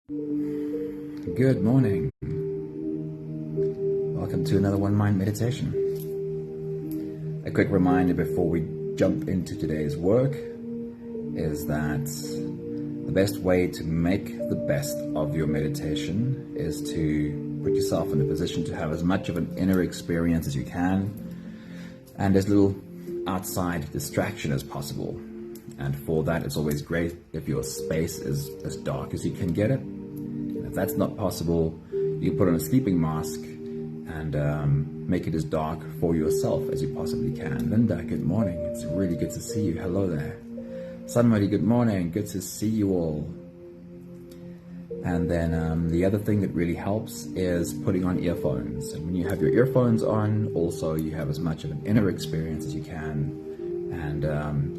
Good morning. Welcome to another One Mind meditation. A quick reminder before we jump into today's work is that the best way to make the best of your meditation is to put yourself in a position to have as much of an inner experience as you can and as little outside distraction as possible. And for that, it's always great if your space is as dark as you can get it. And if that's not possible, you put on a sleeping mask and make it as dark for yourself as you possibly can. Linda, good morning. It's really good to see you. Hello there. Somebody, good morning. Good to see you all. And then the other thing that really helps is putting on earphones. And when you have your earphones on, also you have as much of an inner experience as you can and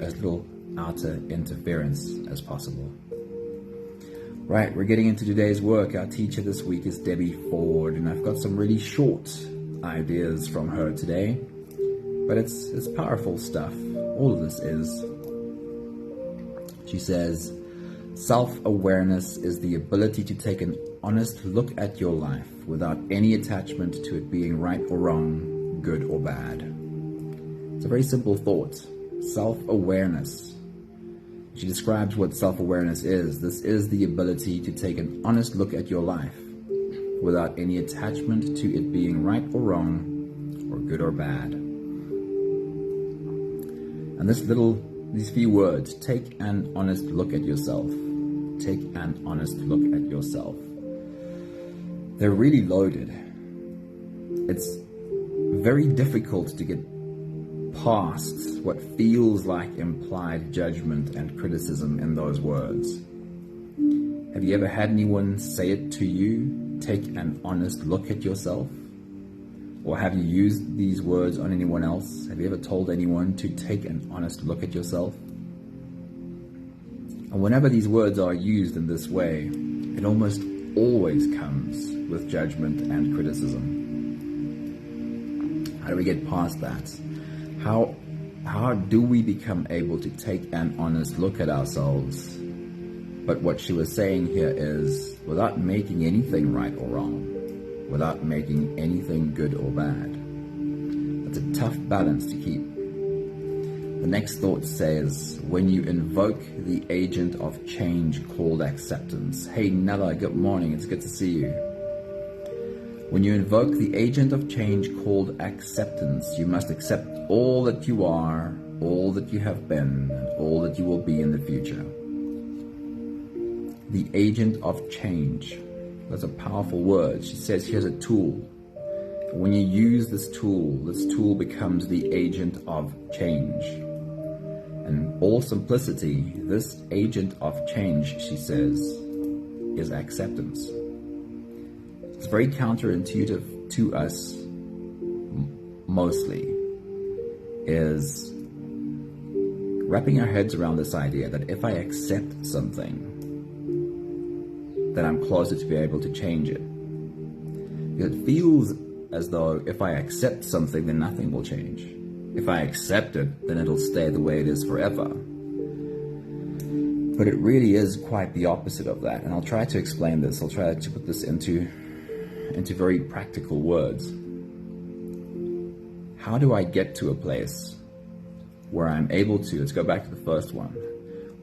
as little outer interference as possible. Right, we're getting into today's work. Our teacher this week is Debbie Ford, and I've got some really short ideas from her today, but it's powerful stuff. All of this is. She says, self-awareness is the ability to take an honest look at your life without any attachment to it being right or wrong, good or bad. It's a very simple thought. Self-awareness. She describes what self-awareness is. This is the ability to take an honest look at your life without any attachment to it being right or wrong or good or bad. And these few words, take an honest look at yourself. Take an honest look at yourself. They're really loaded. It's very difficult to get past what feels like implied judgment and criticism in those words. Have you ever had anyone say it to you? Take an honest look at yourself? Or have you used these words on anyone else? Have you ever told anyone to take an honest look at yourself? And whenever these words are used in this way, it almost always comes with judgment and criticism. How do we get past that? How do we become able to take an honest look at ourselves? But what she was saying here is, without making anything right or wrong, without making anything good or bad. That's a tough balance to keep. The next thought says, when you invoke the agent of change called acceptance. Hey Nella, good morning, it's good to see you. When you invoke the agent of change called acceptance, you must accept all that you are, all that you have been, and all that you will be in the future. The agent of change. That's a powerful word. She says here's a tool. When you use this tool becomes the agent of change. In all simplicity, this agent of change, she says, is acceptance. It's very counterintuitive to us, mostly, is wrapping our heads around this idea that if I accept something, then I'm closer to be able to change it. It feels as though if I accept something, then nothing will change. If I accept it, then it'll stay the way it is forever. But it really is quite the opposite of that. And I'll try to explain this. I'll try to put this into very practical words. How do I get to a place where I'm able to, let's go back to the first one,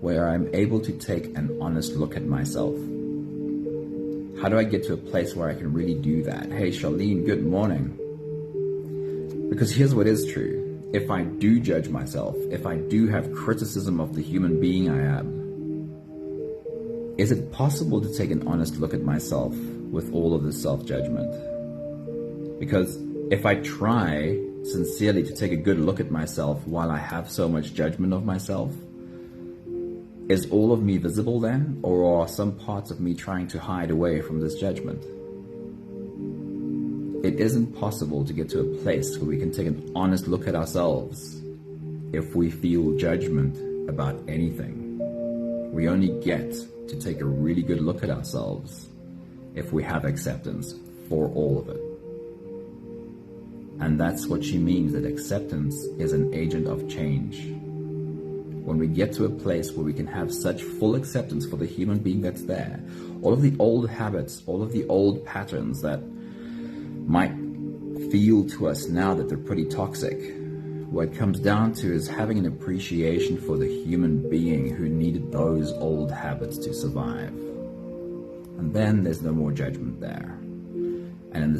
where I'm able to take an honest look at myself? How do I get to a place where I can really do that? Hey Charlene, good morning. Because here's what is true. If I do judge myself, if I do have criticism of the human being I am, is it possible to take an honest look at myself with all of this self-judgment? Because if I try sincerely to take a good look at myself while I have so much judgment of myself, is all of me visible then? Or are some parts of me trying to hide away from this judgment? It isn't possible to get to a place where we can take an honest look at ourselves if we feel judgment about anything. We only get to take a really good look at ourselves if we have acceptance for all of it. And that's what she means, that acceptance is an agent of change. When we get to a place where we can have such full acceptance for the human being that's there, all of the old habits, all of the old patterns that might feel to us now that they're pretty toxic. What it comes down to is having an appreciation for the human being who needed those old habits to survive. And then there's no more judgment there. And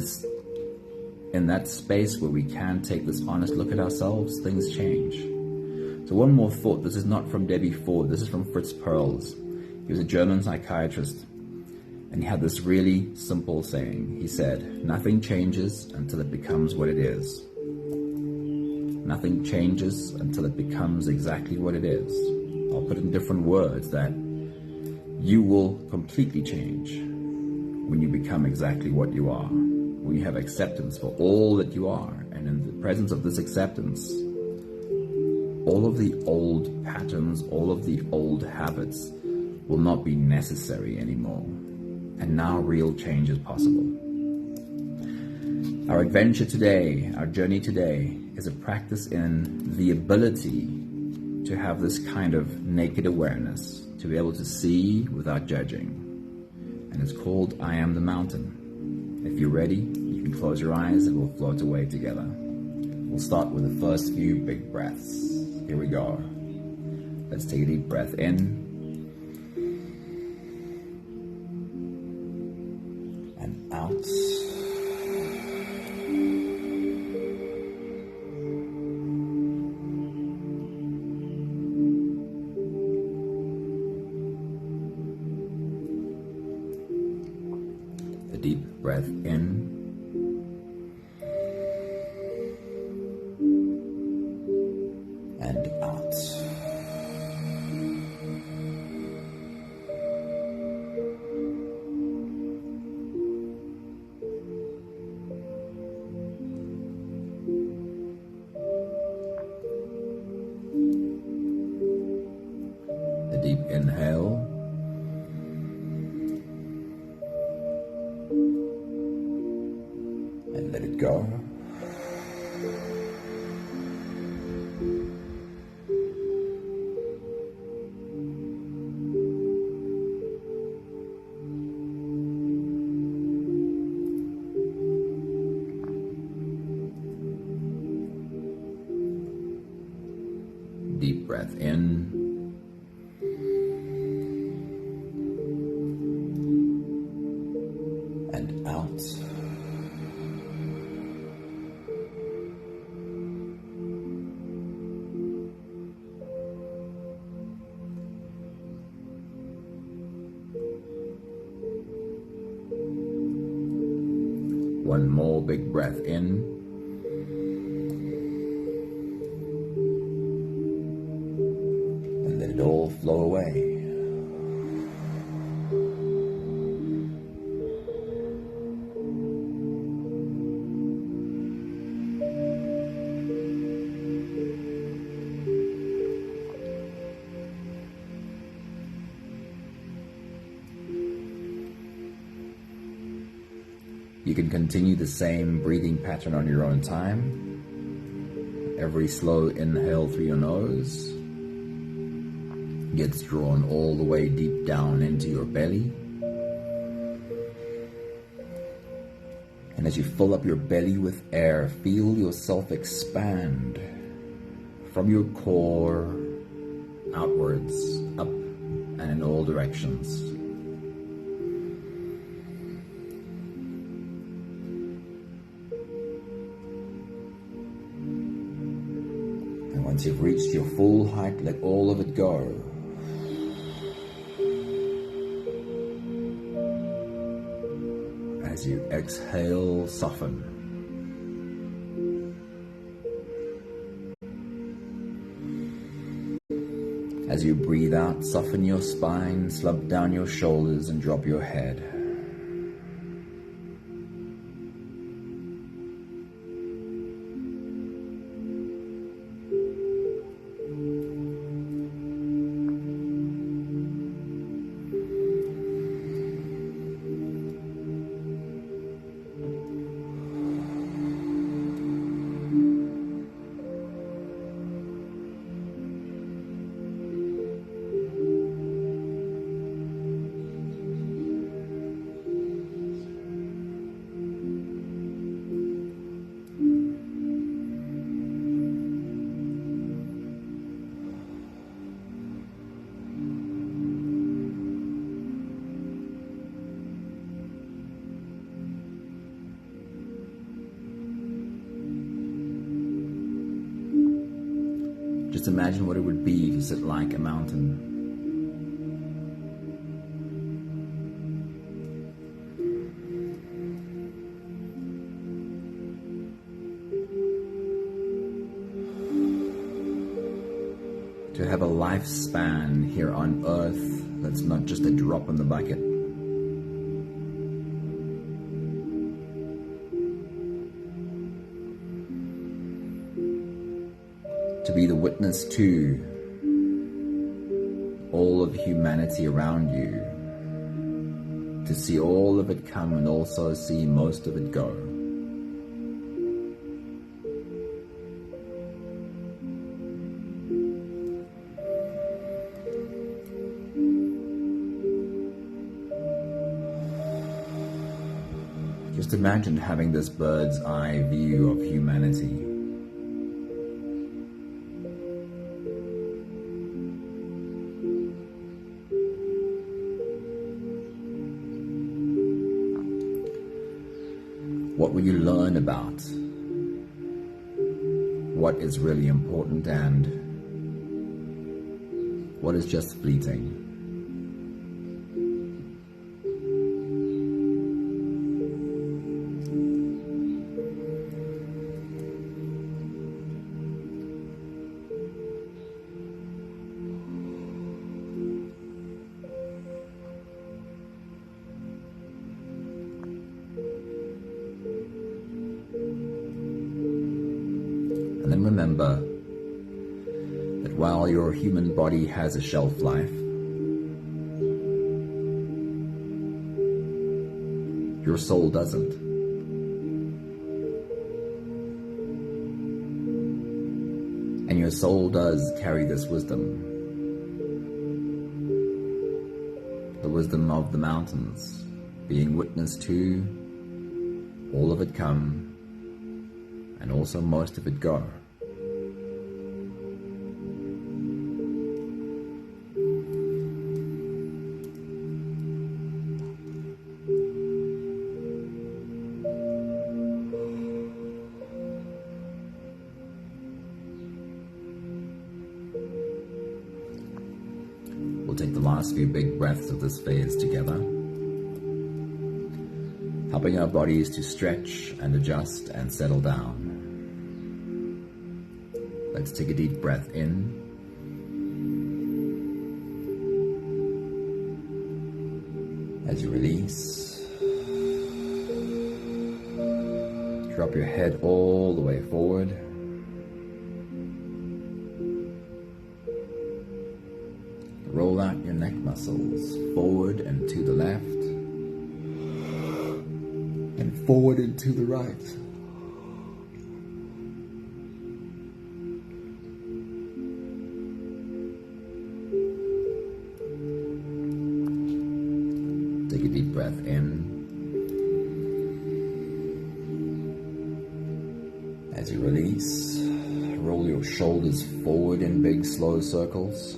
in that space where we can take this honest look at ourselves, things change. So one more thought. This is not from Debbie Ford. This is from Fritz Perls. He was a German psychiatrist. And he had this really simple saying. He said, nothing changes until it becomes what it is. Nothing changes until it becomes exactly what it is. I'll put it in different words, that you will completely change when you become exactly what you are. When you have acceptance for all that you are. And in the presence of this acceptance, all of the old patterns, all of the old habits will not be necessary anymore. And now real change is possible. Our adventure today, our journey today, is a practice in the ability to have this kind of naked awareness, to be able to see without judging. And it's called I Am the Mountain. If you're ready, you can close your eyes and we'll float away together. We'll start with the first few big breaths. Here we go. Let's take a deep breath in. And out. A deep breath in. And out. A deep inhale. And let it go. Deep breath in. And out. One more big breath in. And let it all flow away. You can continue the same breathing pattern on your own time. Every slow inhale through your nose gets drawn all the way deep down into your belly. And as you fill up your belly with air, feel yourself expand from your core outwards, up and in all directions. Once you've reached your full height, let all of it go. As you exhale, soften. As you breathe out, soften your spine, slump down your shoulders and drop your head. just imagine what it would be to sit like a mountain. To have a lifespan here on earth that's not just a drop in the bucket. To be the witness to all of humanity around you. To see all of it come and also see most of it go. Just imagine having this bird's eye view of humanity. What will you learn about what is really important and what is just fleeting? And then remember that while your human body has a shelf life, your soul doesn't. And your soul does carry this wisdom. The wisdom of the mountains, being witness to all of it come and also most of it go. We'll take the last few big breaths of this phase together, helping our bodies to stretch and adjust and settle down. Let's take a deep breath in. As you release, drop your head all the way forward. Roll out your neck muscles forward and to the left, and forward and to the right. Take a deep breath in. As you release, roll your shoulders forward in big, slow circles.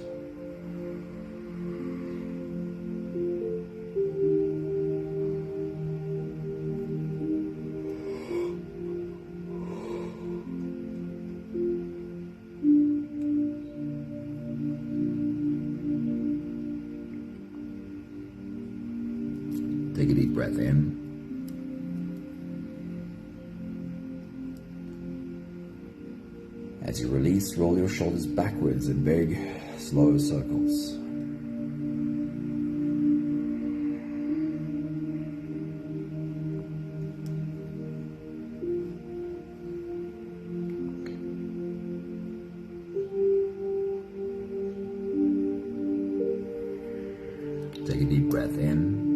Take a deep breath in. As you release, roll your shoulders backwards in big, slow circles. Take a deep breath in.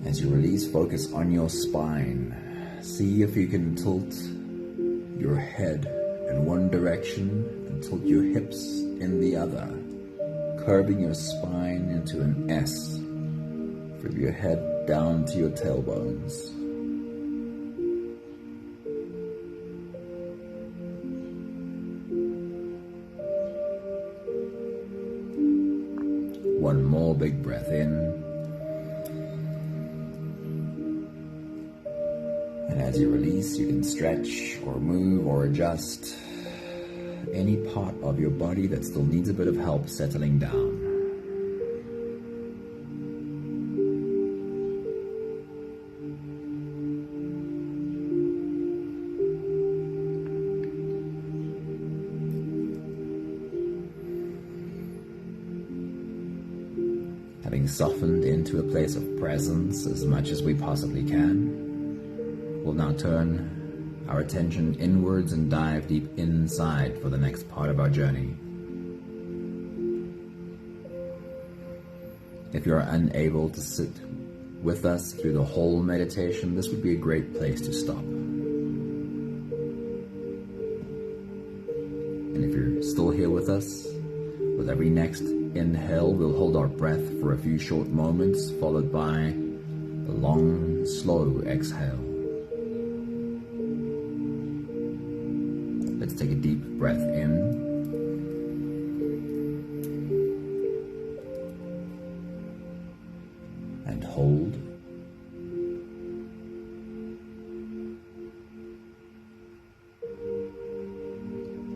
As you release, focus on your spine. See if you can tilt your head in one direction and tilt your hips in the other, curving your spine into an S from your head down to your tailbones. One more big breath in. And as As you release, you can stretch or move or adjust any part of your body that still needs a bit of help settling down. Having softened into a place of presence as much as we possibly can, we'll now turn our attention inwards and dive deep inside for the next part of our journey. If you're unable to sit with us through the whole meditation, this would be a great place to stop. And if you're still here with us, with every next inhale, we'll hold our breath for a few short moments, followed by a long, slow exhale. Let's take a deep breath in. And hold.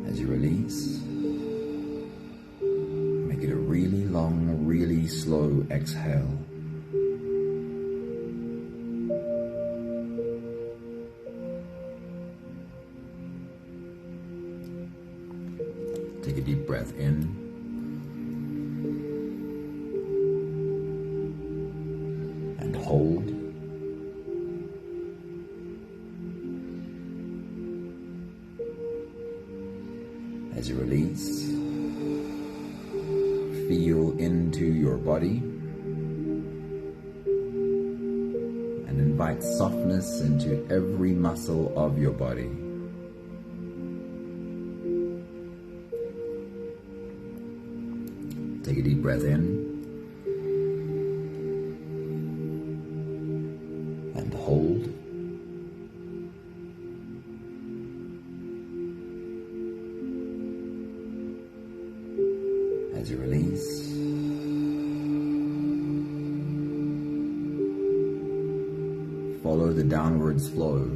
As you release, make it a really long, really slow exhale. Take a deep breath in. And hold. As you release, feel into your body and invite softness into every muscle of your body. Take a deep breath in and hold. As you release, follow the downwards flow.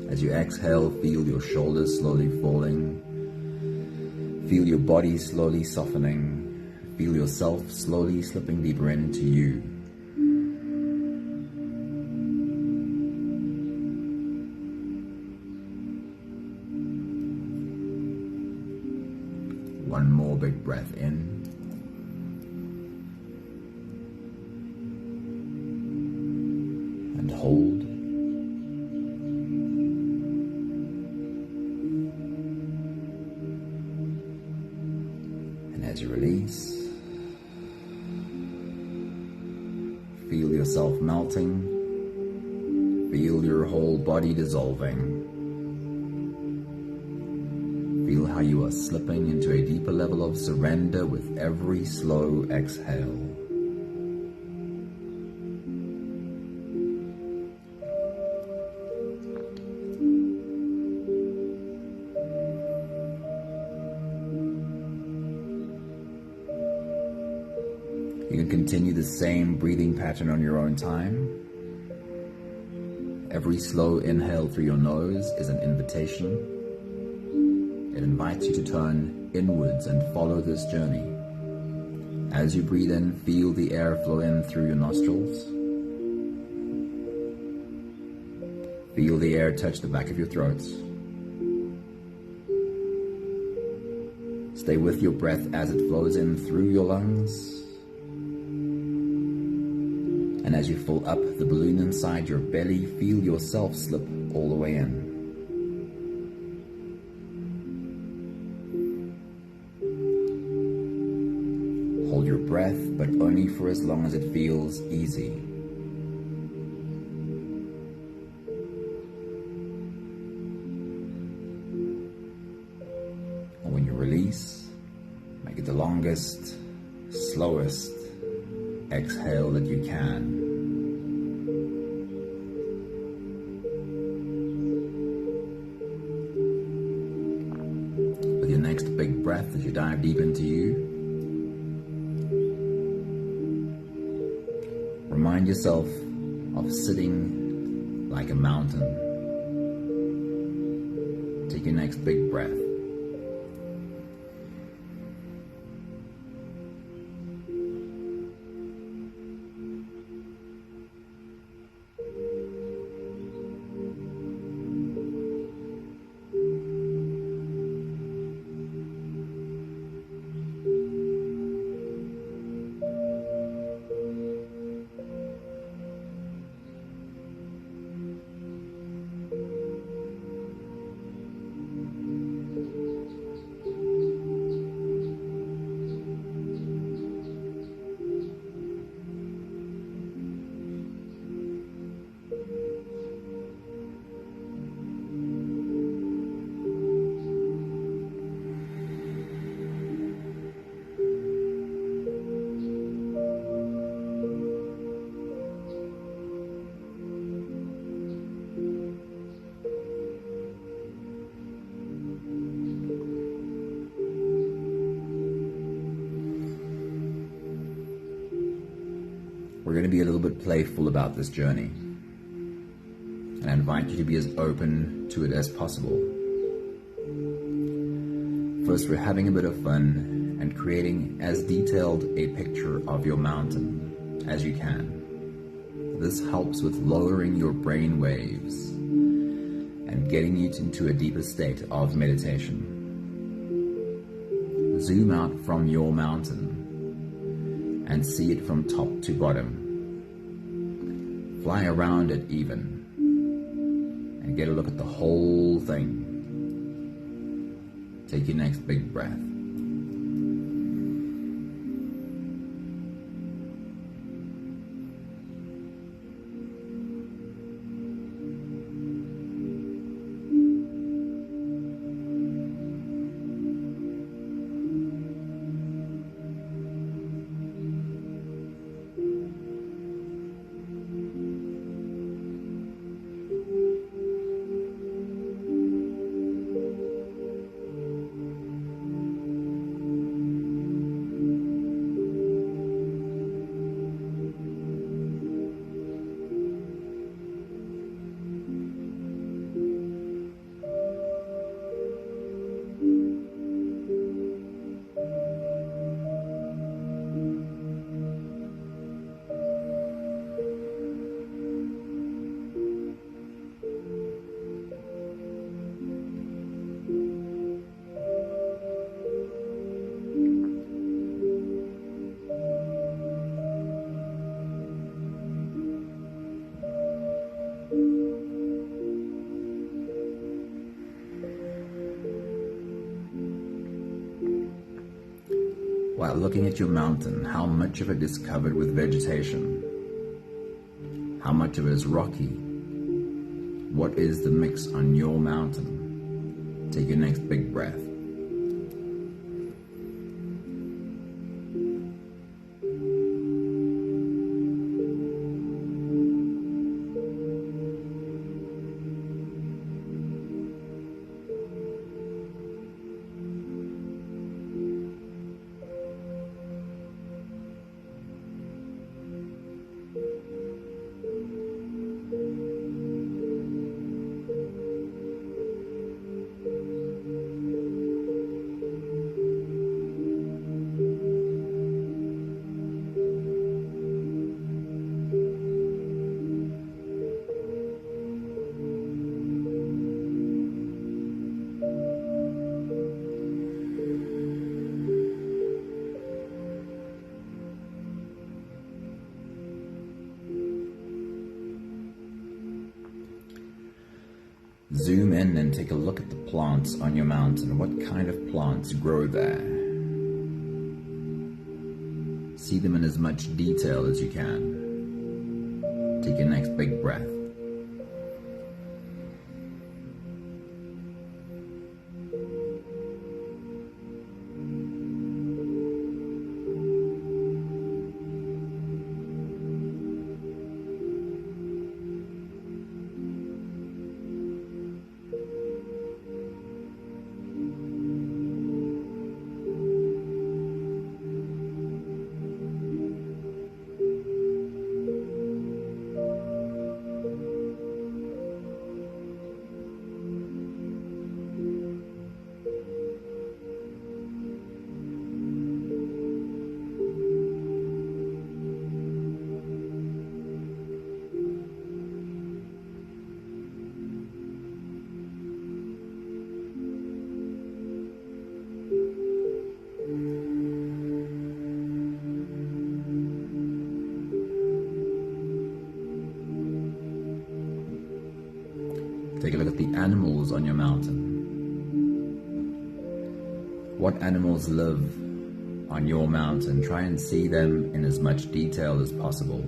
As you exhale, feel your shoulders slowly falling. Feel your body slowly softening. Feel yourself slowly slipping deeper into you. One more big breath in. And hold. And as you release, feel yourself melting. Feel your whole body dissolving. Feel how you are slipping into a deeper level of surrender with every slow exhale. You can continue the same breathing pattern on your own time. Every slow inhale through your nose is an invitation. It invites you to turn inwards and follow this journey. As you breathe in, feel the air flow in through your nostrils. Feel the air touch the back of your throat. Stay with your breath as it flows in through your lungs. And as you fill up the balloon inside your belly, feel yourself slip all the way in. Hold your breath, but only for as long as it feels easy. And when you release, make it the longest, slowest exhale that you can. With your next big breath as you dive deep into you, remind yourself of sitting like a mountain. Take your next big breath. We're going to be a little bit playful about this journey, and I invite you to be as open to it as possible. First, we're having a bit of fun and creating as detailed a picture of your mountain as you can. This helps with lowering your brain waves and getting you into a deeper state of meditation. Zoom out from your mountain and see it from top to bottom. Fly around it even, and get a look at the whole thing. Take your next big breath. While looking at your mountain, how much of it is covered with vegetation? How much of it is rocky? What is the mix on your mountain? Take your next big breath. Zoom in and take a look at the plants on your mountain. What kind of plants grow there? See them in as much detail as you can. Take your next big breath. animals on your mountain? What animals live on your mountain? Try and see them in as much detail as possible.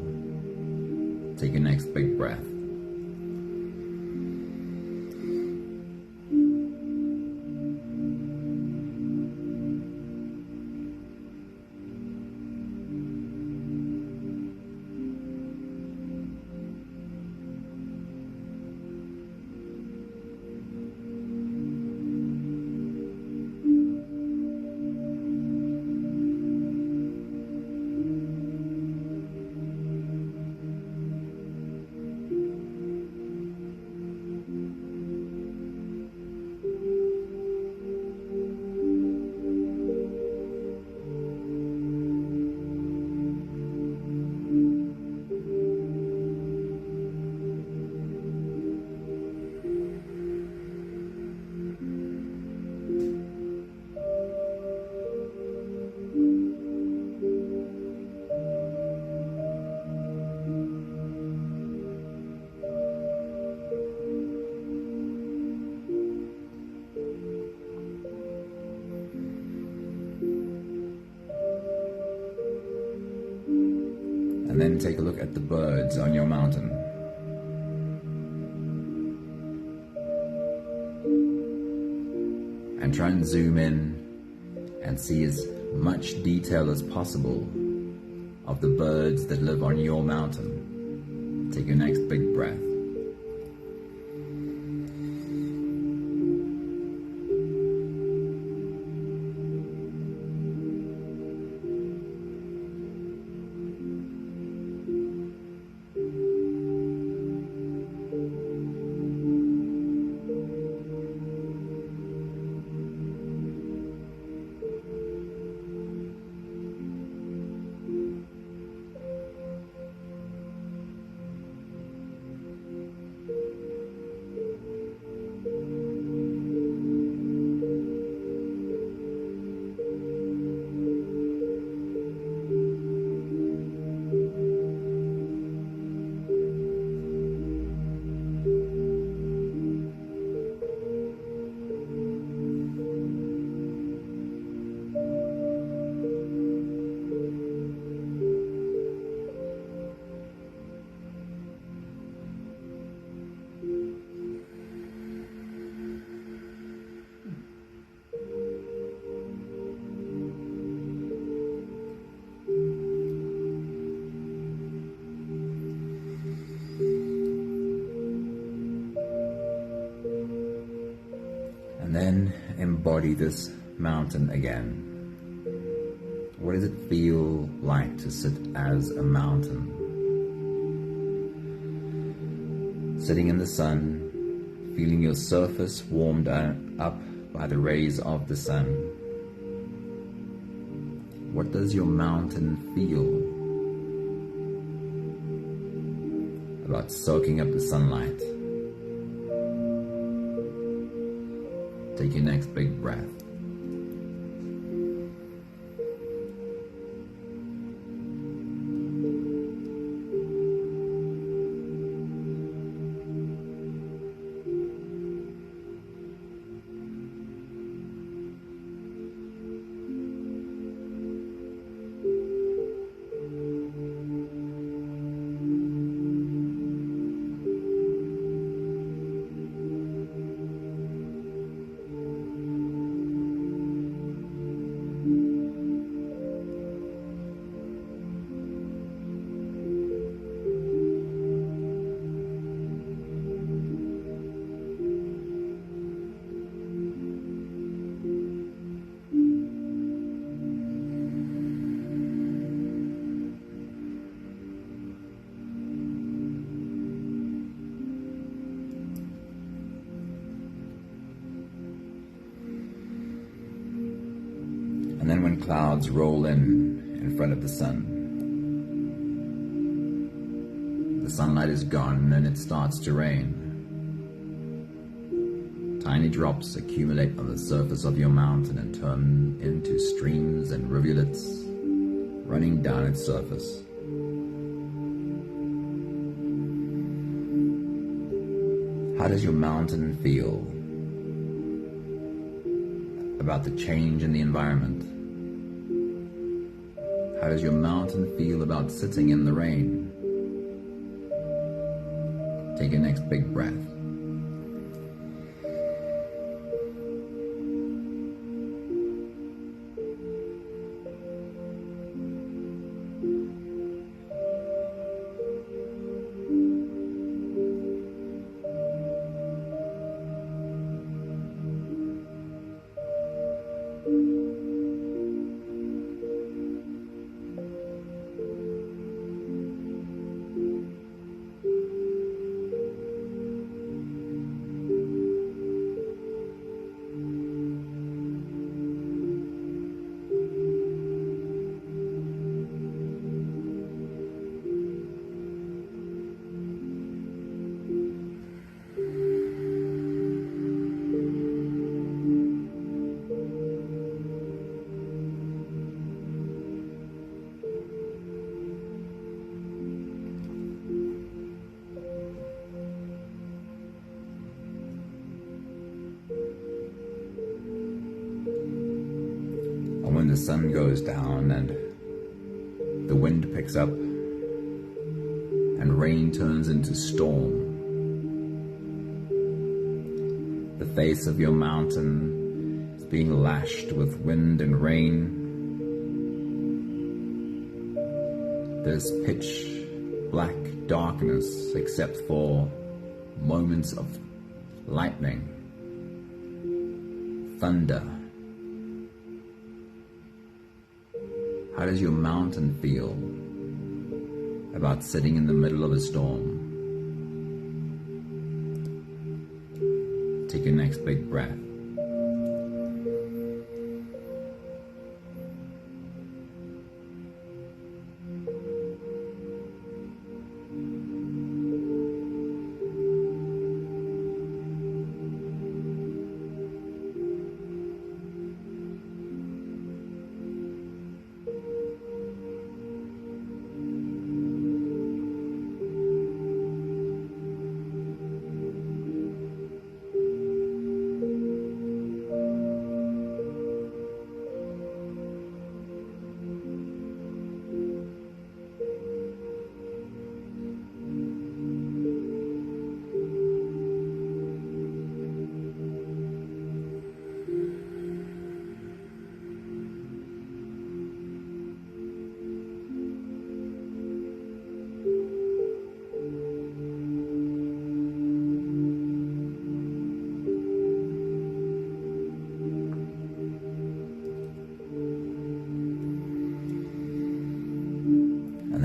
Take your next big breath. And then take a look at the birds on your mountain. And try and zoom in and see as much detail as possible of the birds that live on your mountain. Take your next big breath. And then embody this mountain again. What does it feel like to sit as a mountain? Sitting in the sun, feeling your surface warmed up by the rays of the sun. What does your mountain feel about soaking up the sunlight? Take your next big breath. And then when clouds roll in front of the sun, the sunlight is gone and it starts to rain. Tiny drops accumulate on the surface of your mountain and turn into streams and rivulets running down its surface. How does your mountain feel about the change in the environment? How does your mountain feel about sitting in the rain? Take your next big breath. When the sun goes down and the wind picks up and rain turns into storm, the face of your mountain is being lashed with wind and rain. There's pitch black darkness except for moments of lightning, thunder. How does your mountain feel about sitting in the middle of a storm? Take your next big breath.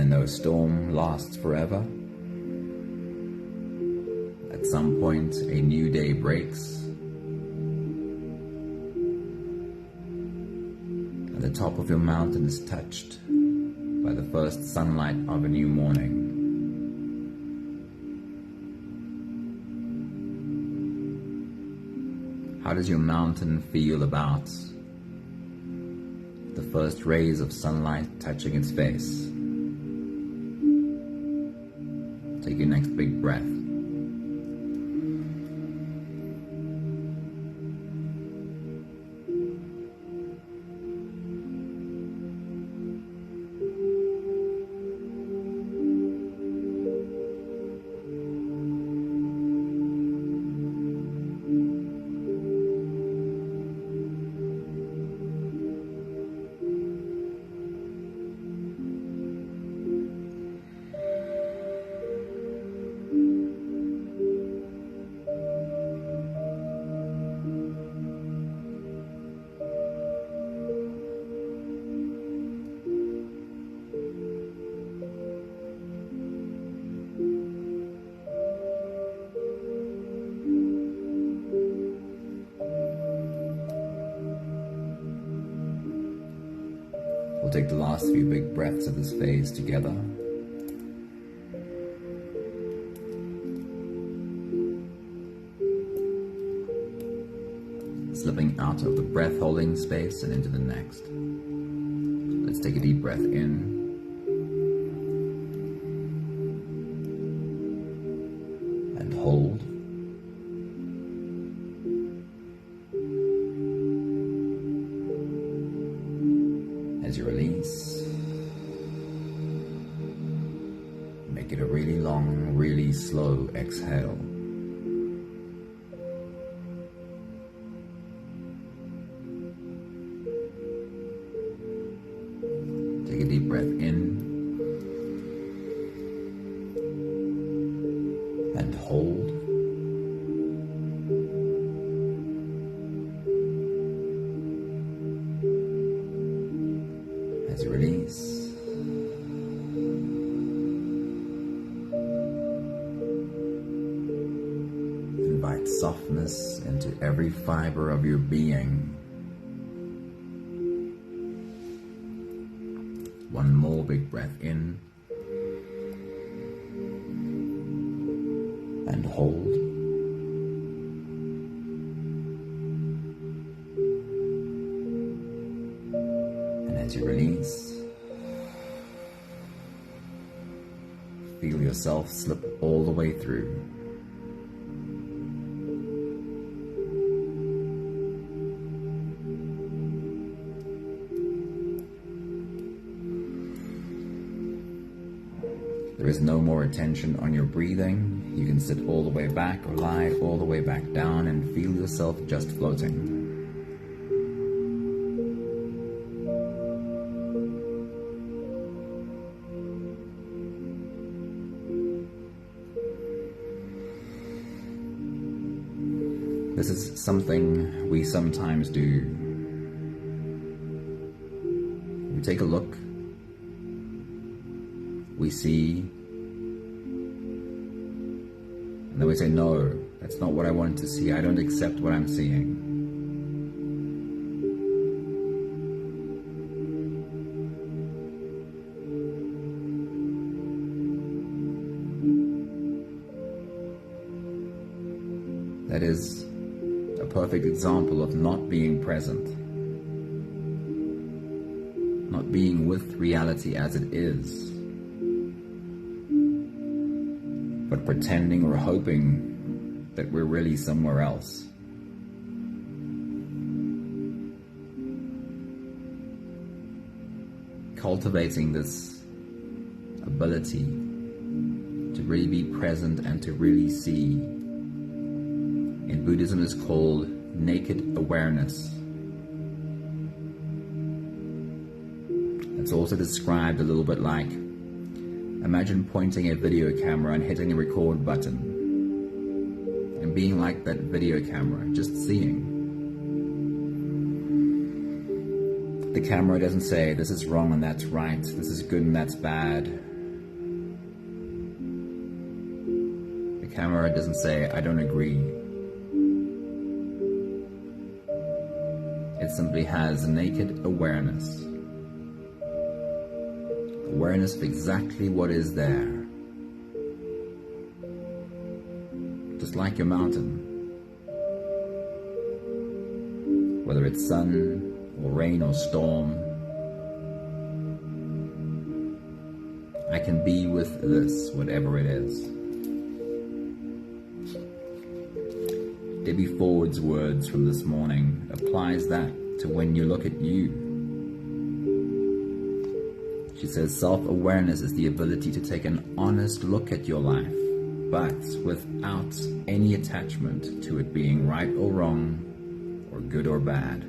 No storm lasts forever. At some point, a new day breaks, and the top of your mountain is touched by the first sunlight of a new morning. How does your mountain feel about the first rays of sunlight touching its face? Take your next big breath. We'll take the last few big breaths of this phase together. Slipping out of the breath holding space and into the next. Let's take a deep breath in. And hold. as you release, make it a really long, really slow exhale. Take a deep breath in and hold. As you release, invite softness into every fiber of your being. One more big breath in and hold. And as you release, feel yourself slip all the way through. There is no more attention on your breathing. You can sit all the way back or lie all the way back down and feel yourself just floating. This is something we sometimes do. We take a look, we see, and then we say, no, that's not what I want to see. I don't accept what I'm seeing. That is a perfect example of not being present, not being with reality as it is, but pretending or hoping that we're really somewhere else. Cultivating this ability to really be present and to really see in Buddhism is called naked awareness. It's also described a little bit like, imagine pointing a video camera and hitting the record button and being like that video camera, just seeing. The camera doesn't say this is wrong and that's right, this is good and that's bad. The camera doesn't say I don't agree. It simply has naked awareness. Awareness of exactly what is there. Just like your mountain. Whether it's sun or rain or storm, I can be with this, whatever it is. Debbie Ford's words from this morning applies that to when you look at you. She says self-awareness is the ability to take an honest look at your life, but without any attachment to it being right or wrong, or good or bad.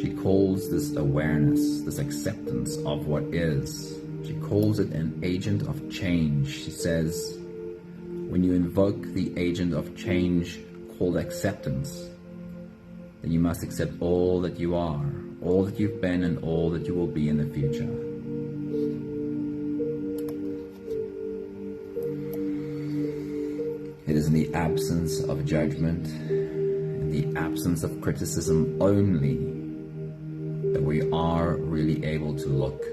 She calls this awareness, this acceptance of what is, she calls it an agent of change. She says, when you invoke the agent of change called acceptance, then you must accept all that you are, all that you've been, and all that you will be in the future. It is in the absence of judgment, in the absence of criticism only, that we are really able to look,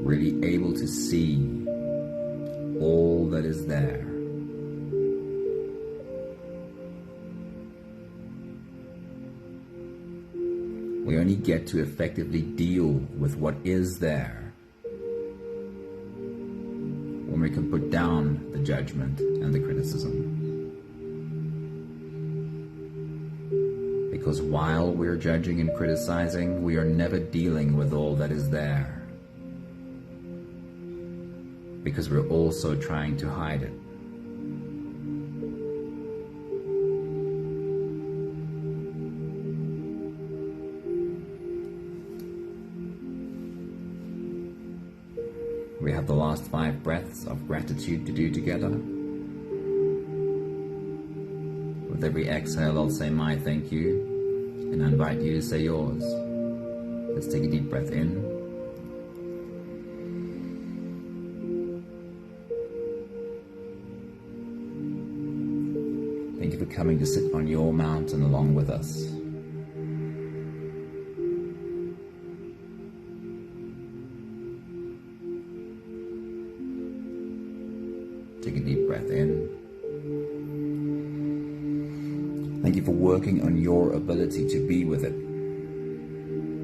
really able to see all that is there. We only get to effectively deal with what is there when we can put down the judgment and the criticism. Because while we're judging and criticizing, we are never dealing with all that is there. Because we're also trying to hide it. We have the last 5 breaths of gratitude to do together. With every exhale, I'll say my thank you, and I invite you to say yours. Let's take a deep breath in. Thank you for coming to sit on your mountain along with us. Take a deep breath in. Thank you for working on your ability to be with it.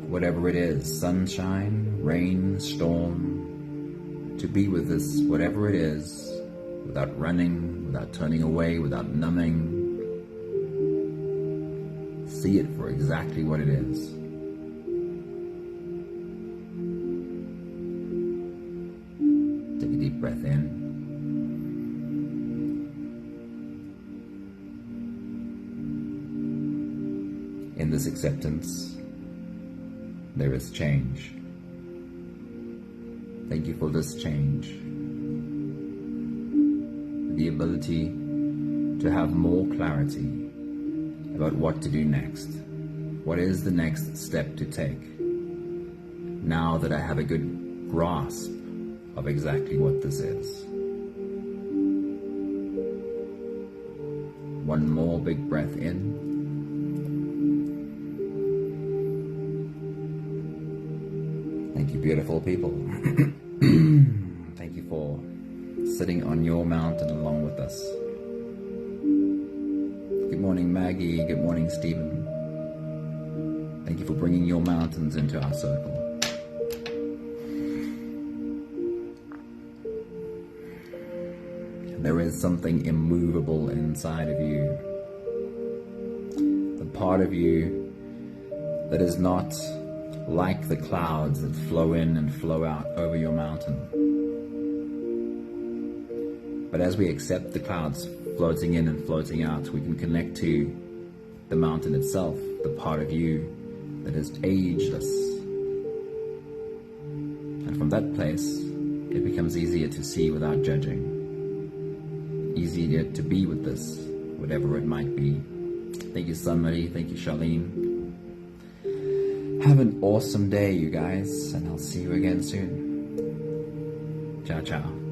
Whatever it is, sunshine, rain, storm, to be with this, whatever it is, without running, without turning away, without numbing. See it for exactly what it is. Take a deep breath in. In this acceptance, there is change. Thank you for this change. The ability to have more clarity about what to do next. What is the next step to take? Now that I have a good grasp of exactly what this is. One more big breath in. Thank you, beautiful people. Thank you for sitting on your mountain along with us. Good morning, Maggie. Good morning, Stephen. Thank you for bringing your mountains into our circle. There is something immovable inside of you. The part of you that is not like the clouds that flow in and flow out over your mountain. But as we accept the clouds floating in and floating out, we can connect to the mountain itself, the part of you that is ageless. And from that place, it becomes easier to see without judging. Easier to be with this, whatever it might be. Thank you, Sunmari. Thank you, Charlene. Have an awesome day, you guys, and I'll see you again soon. Ciao, ciao.